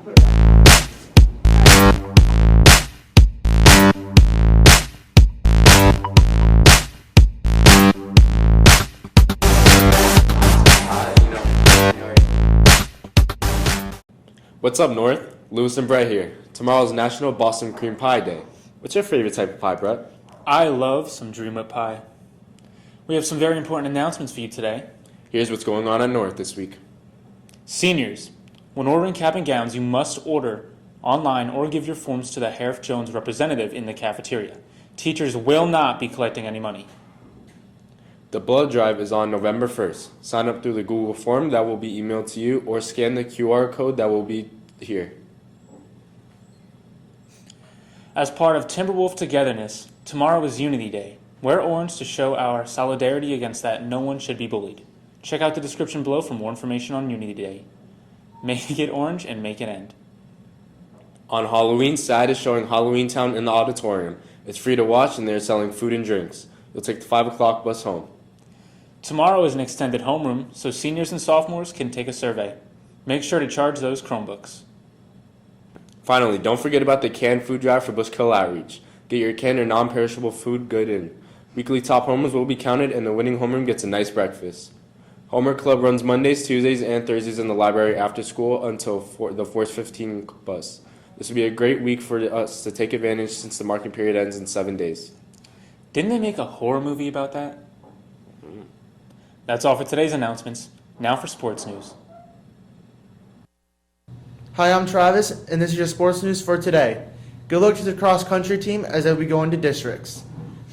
What's up, North? Lewis and Brett here. Tomorrow's National Boston Cream Pie Day. What's your favorite type of pie, Brett? I love some Dream Up Pie. We have some very important announcements for you today. Here's what's going on at North this week. Seniors, when ordering cap and gowns, you must order online or give your forms to the Harif Jones representative in the cafeteria. Teachers will not be collecting any money. The blood drive is on November 1st. Sign up through the Google form that will be emailed to you or scan the QR code that will be here. As part of Timberwolf Togetherness, tomorrow is Unity Day. Wear orange to show our solidarity against that no one should be bullied. Check out the description below for more information on Unity Day. Make it orange and make it end. On Halloween, SAD is showing Halloween Town in the auditorium. It's free to watch and they're selling food and drinks. You'll take the 5 o'clock bus home. Tomorrow is an extended homeroom, so seniors and sophomores can take a survey. Make sure to charge those Chromebooks. Finally, don't forget about the canned food drive for Bushkill Outreach. Get your canned or non-perishable food good in. Weekly top homers will be counted and the winning homeroom gets a nice breakfast. Homer Club runs Mondays, Tuesdays, and Thursdays in the library after school until the 4:15 bus. This will be a great week for us to take advantage since the marking period ends in 7 days. Didn't they make a horror movie about that? That's all for today's announcements. Now for sports news. Hi, I'm Travis, and this is your sports news for today. Good luck to the cross-country team as we go into districts.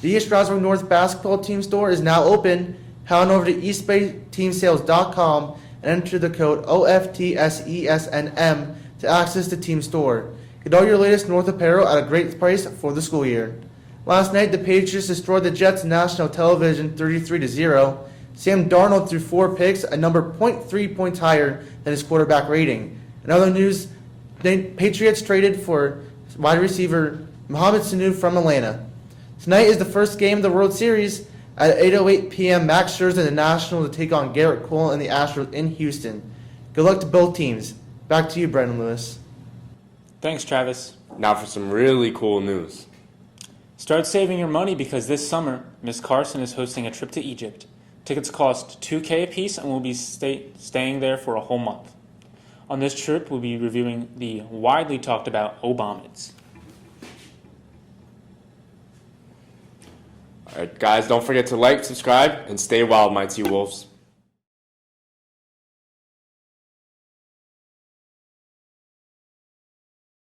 The Stroudsburg North Basketball Team store is now open. Head on over to eastbayteamsales.com and enter the code OFTSESNM to access the team store. Get all your latest North apparel at a great price for the school year. Last night, the Patriots destroyed the Jets national television 33-0. Sam Darnold threw 4 picks, a number 0.3 points higher than his quarterback rating. In other news, the Patriots traded for wide receiver Mohamed Sanu from Atlanta. Tonight is the first game of the World Series. At 8:08 p.m., Max Scherzer and the Nationals to take on Garrett Cole and the Astros in Houston. Good luck to both teams. Back to you, Brendan Lewis. Thanks, Travis. Now for some really cool news. Start saving your money because this summer, Miss Carson is hosting a trip to Egypt. Tickets cost $2,000 apiece and we'll be staying there for a whole month. On this trip, we'll be reviewing the widely talked about Obamids. Alright guys, don't forget to like, subscribe, and stay wild, my T-Wolves.